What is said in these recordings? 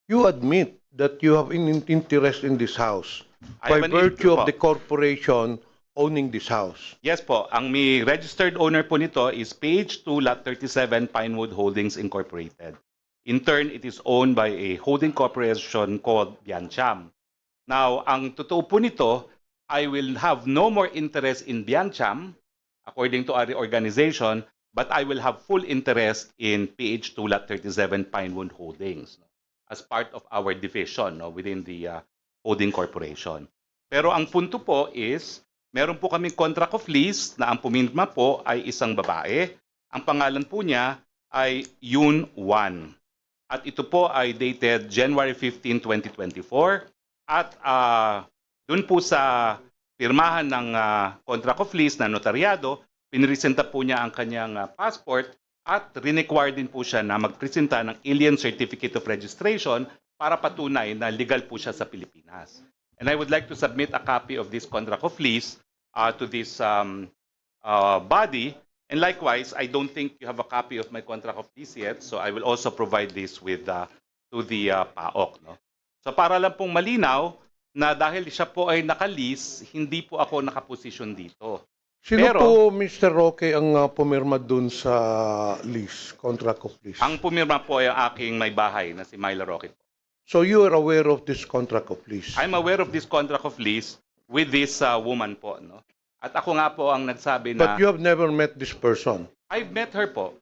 You admit that you have an interest in this house I by have an virtue po. of the corporation owning this house. Yes po, ang may registered owner po nito is Page 2 Lot 37 Pinewood Holdings Incorporated. In turn, it is owned by a holding corporation called Biancham. Now, ang totoo po nito, I will have no more interest in Biancham, according to our organization, but I will have full interest in PH2 Lot 37 Pinewood Holdings, no, as part of our division, no, within the holding corporation. Pero ang punto po is, meron po kaming contract of lease na ang pumirma po ay isang babae. Ang pangalan po niya ay Yoon Wan. At ito po ay dated January 15, 2024. At dun po sa pirmahan ng contract of lease na notaryado, pinresenta po niya ang kanyang passport at require din po siya na magpresenta ng Alien Certificate of Registration para patunay na legal po siya sa Pilipinas. And I would like to submit a copy of this contract of lease to this body. And likewise, I don't think you have a copy of my contract of lease yet, so I will also provide this with to the PAOK. No? So para lang pong malinaw na dahil siya po ay naka-lease, hindi po ako nakaposisyon dito. Sino Pero- po, Mr. Roque, ang pumirma dun sa lease, contract of lease? Ang pumirma po ay ang aking may bahay na si Myla Roque po. So you are aware of this contract of lease? I'm aware of this contract of lease with this woman po. No? At ako nga po ang nagsabi na But you have never met this person? I've met her po.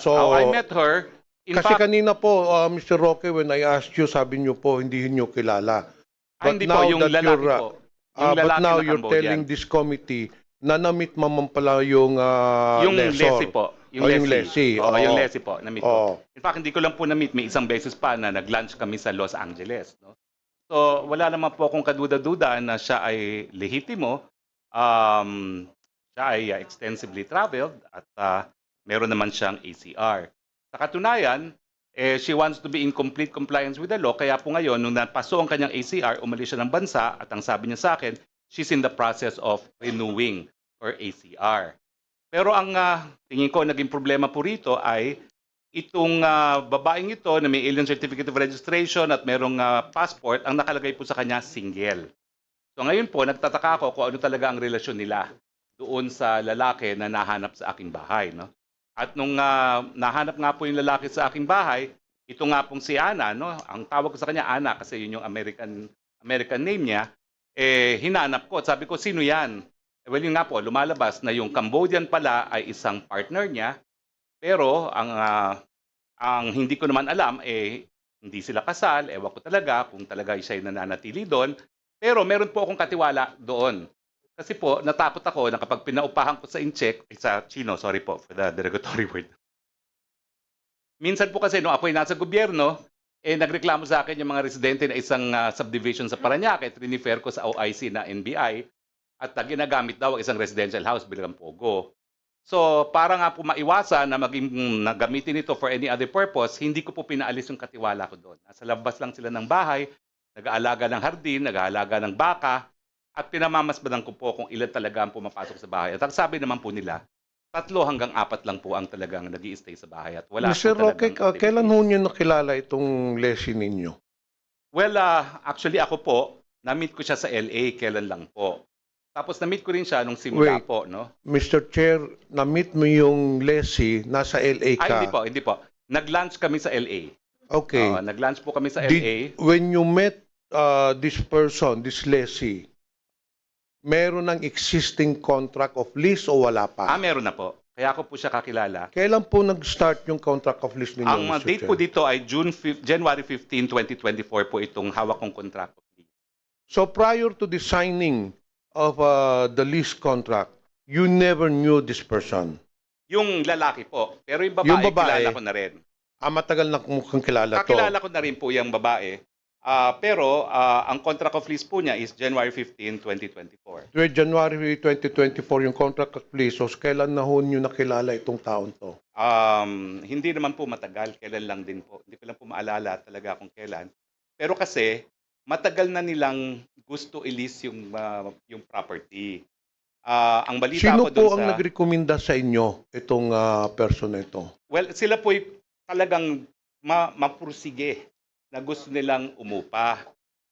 So I met her. In kasi fact, kanina po, Mr. Roque, when I asked you, sabi niyo po, hindi niyo kilala. hindi po, yung lalaki po. Yung But lalaki now na you're Cambodian. telling this committee na na-meet mo pala yung Yung lessor. lessee po. Yung lessee. Oo, Oo. yung lessee po. Na-meet Oo. ko. In fact, hindi ko lang po na-meet. May isang beses pa na nag-lunch kami sa Los Angeles. No? So, wala naman po akong kaduda-duda na siya ay lehitimo. Siya ay extensively traveled at meron naman siyang ACR. Sa katunayan, she wants to be in complete compliance with the law. Kaya po ngayon, nung napaso ang kanyang ACR, umalis siya ng bansa at ang sabi niya sa akin, she's in the process of renewing her ACR. Pero ang tingin ko naging problema po rito ay itong babaeng ito na may Alien Certificate of Registration at merong passport, ang nakalagay po sa kanya single. So ngayon po, nagtataka ako kung ano talaga ang relasyon nila doon sa lalaki na nahanap sa aking bahay. No? At nung nahanap nga po yung lalaki sa aking bahay, ito nga pong si Ana, no? Ang tawag ko sa kanya Ana kasi yun yung American name niya, hinanap ko at sabi ko, sino yan? Well, yun nga po, lumalabas na yung Cambodian pala ay isang partner niya, pero ang hindi ko naman alam, hindi sila kasal, ewan ko talaga kung talaga siya ay nananatili doon, pero meron po akong katiwala doon. Kasi po, natakot ako na kapag pinaupahan ko sa incheck, sa Chino, sorry po for the derogatory word. Minsan po kasi nung ako ay nasa gobyerno, nagreklamo sa akin yung mga residente na isang subdivision sa Parañaque at rinifer ko sa OIC na NBI at ginagamit daw ang isang residential house bilang pogo. So, para nga po maiwasan na nagamitin ito for any other purpose, hindi ko po pinaalis yung katiwala ko doon. Nasa labas lang sila ng bahay, nag-aalaga ng hardin, nag-aalaga ng baka, at pinamamasbadan ko po kung ilan talaga ang pumapasok sa bahay. At ang sabi naman po nila, 3 hanggang 4 lang po ang talagang nag-i-stay sa bahay. At wala Mr. po Roque, talagang kailan ho activities. niyo nakilala itong lessee ninyo? Well, actually ako po, na-meet ko siya sa LA, kailan lang po. Tapos na-meet ko rin siya nung simula Wait. po, no? Mr. Chair, na-meet mo yung lessee, nasa LA ka. Hindi po. Nag-lunch kami sa LA. Okay. Nag-lunch po kami sa LA. When you met this person, this lessee, meron ng existing contract of lease o wala pa? Meron na po. Kaya ako po siya kakilala. Kailan po nag-start yung contract of lease ninyo, Ang Mr. date Chair? po dito ay January 15, 2024 po itong hawak kong contract. So prior to the signing of the lease contract, you never knew this person? Yung lalaki po. Pero yung babae, Yung babae, kilala ko na rin. Matagal na mukhang kilala to. Kakilala ko na rin po yung babae. Pero ang contract of lease po niya is January 15, 2024. January 2024 yung contract of lease. So kailan na ho nyo nakilala itong taon to? Hindi naman po matagal. Kailan lang din po. Hindi ko lang po maalala talaga kung kailan. Pero kasi, matagal na nilang gusto i-lease yung property. Ang balita Sino ko doon po ang nagrekomenda sa inyo itong person na ito? Well, sila po talagang mapursige na gusto nilang umupa.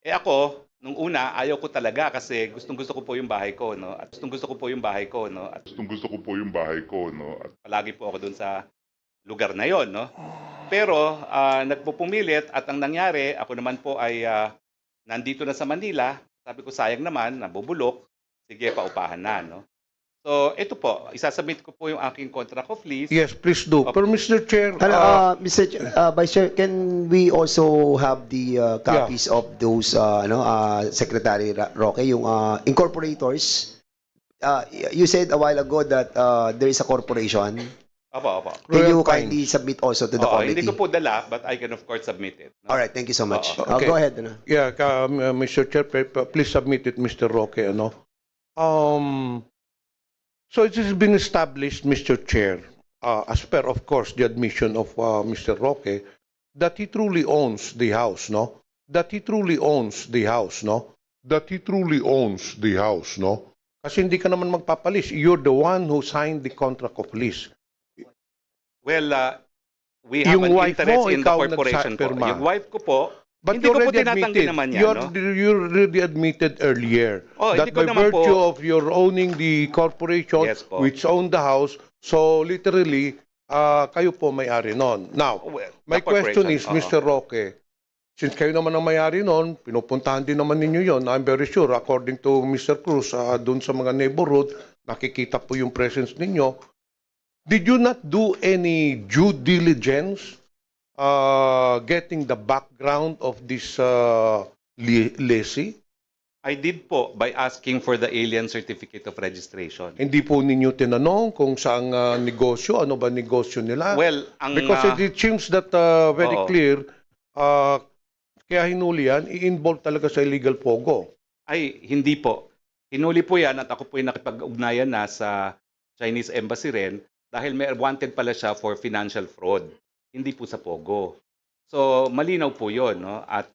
Eh ako, nung una, ayaw ko talaga kasi gustong-gusto ko po yung bahay ko, no? At gustong-gusto ko po yung bahay ko, no? At Gustong-gusto ko po yung bahay ko, no? At palagi po ako dun sa lugar na yon, no? Pero nagpupumilit at ang nangyari, ako naman po ay nandito na sa Manila. Sabi ko, sayang naman, nabubulok. Sige, paupahan na, no? So, ito po, isasubmit ko po yung aking contract of lease. Yes, please do. Pero Mr. Chair, Mr. Vice Chair, can we also have the copies of those, Secretary Roque, yung incorporators? You said a while ago that there is a corporation. Opo. Can Royal you Pines. kindly submit also to the Oo, committee? hindi ko po dala, but I can of course submit it. No? All right, thank you so much. Oo. Okay. Go ahead. Yeah, Mr. Chair, please submit it, Mr. Roque. Ano? So it has been established, Mr. Chair, as per, of course, the admission of Mr. Roque, that he truly owns the house, no? That he truly owns the house, no? That he truly owns the house, no? Kasi hindi ka naman magpapalis. You're the one who signed the contract of lease. Well, we have Yung an wife interest mo, in the ikaw corporation po. nagpirma. Yung wife ko po, But hindi you ko po already tinatanggi admitted, naman yan, no? you already admitted earlier Oh, that hindi ko by naman po- virtue of your owning the corporation Yes po. which owned the house, so literally, kayo po may-ari nun. Now, Well, my the question corporation, is, oo. Mr. Roque, since kayo naman ang may-ari nun, pinupuntahan din naman ninyo yon. I'm very sure, according to Mr. Cruz, doon sa mga neighborhood, nakikita po yung presence ninyo. Did you not do any due diligence getting the background of this lessee? I did po by asking for the alien certificate of registration. Hindi po ninyo tinanong kung saang negosyo, ano ba negosyo nila? Well, ang Because it seems that very Oo. clear, kaya hinuli yan, i-involve talaga sa illegal pogo. ay hindi po. Hinuli po yan at ako po yung nakipag-ugnayan na sa Chinese Embassy rin dahil may wanted pala siya for financial fraud. Hindi po sa Pogo. So, malinaw po yun, no? At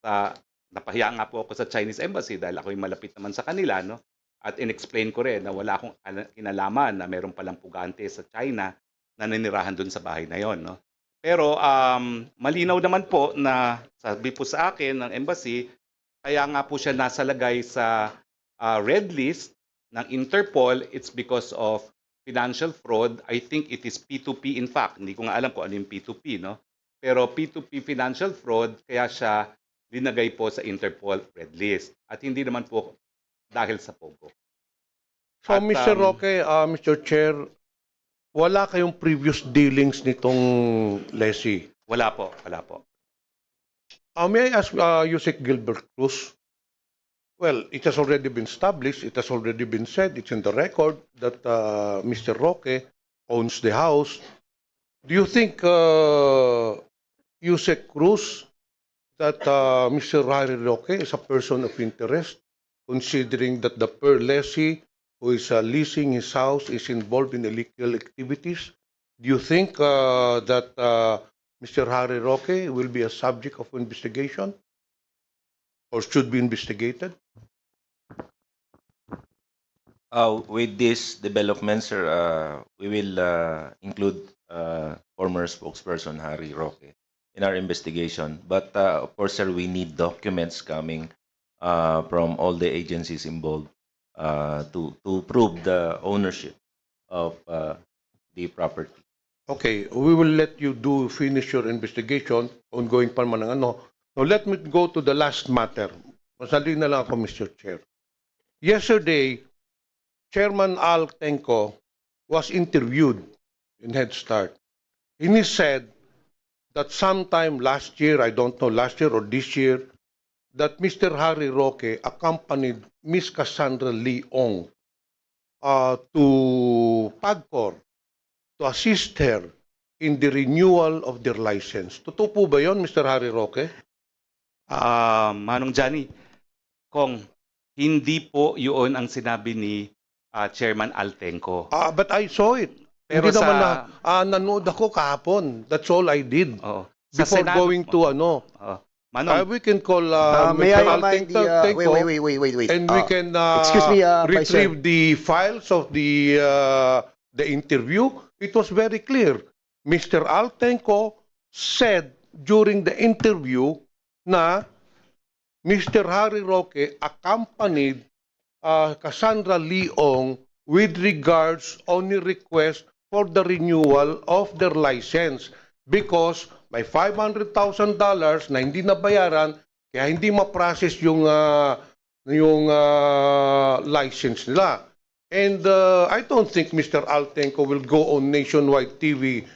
napahiya nga po ako sa Chinese Embassy dahil ako yung malapit naman sa kanila, no? At in-explain ko rin na wala akong kinalaman na meron palang pugante sa China na nanirahan dun sa bahay na yon, no? Pero malinaw naman po na sabi po sa akin ng embassy, kaya nga po siya nasalagay sa red list ng Interpol, it's because of financial fraud. I think it is P2P in fact. Hindi ko nga alam kung ano yung P2P, no? Pero P2P financial fraud, kaya siya linagay po sa Interpol red list. At hindi naman po dahil sa Pogo. So, At, Mr. Roque, Mr. Chair, wala kayong previous dealings nitong lessee. Wala po, wala po. May I ask Yusek Gilbert Cruz? Well, it has already been established, it has already been said, it's in the record that Mr. Roque owns the house. Do you think, Yusek Cruz, that Mr. Harry Roque is a person of interest, considering that the per lessee who is leasing his house is involved in illegal activities? Do you think that Mr. Harry Roque will be a subject of investigation or should be investigated? With this development, sir, we will include former spokesperson Harry Roque in our investigation. But of course, sir, we need documents coming from all the agencies involved to prove the ownership of the property. Okay, we will let you finish your investigation, ongoing pa naman ang ano. Now, let me go to the last matter. Masali na lang ako, Mr. Chair. Yesterday, Chairman Al Tenco was interviewed in Head Start. And he said that sometime last year, I don't know, last year or this year, that Mr. Harry Roque accompanied Miss Cassandra Leong to PAGCOR to assist her in the renewal of their license. Totoo po ba yun, Mr. Harry Roque? Manong Johnny, Kong, hindi po yun ang sinabi ni Chairman Altenco. But I saw it. Pero Hindi naman sa- nanood ako kahapon. That's all I did. Oo. Sa Before Senado going po. to ano. Manong, We can call May Mr. I remind Altenco, wait. and we can excuse me, Vice Chair. retrieve the files of the interview. It was very clear. Mr. Altenco said during the interview na Mr. Harry Roque accompanied Cassandra Leong with regards on the request for the renewal of their license because may $500,000 na hindi nabayaran kaya hindi ma-process yung license nila. And I don't think Mr. Altenco will go on nationwide TV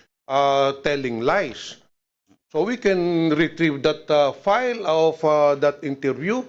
telling lies. So we can retrieve that file of that interview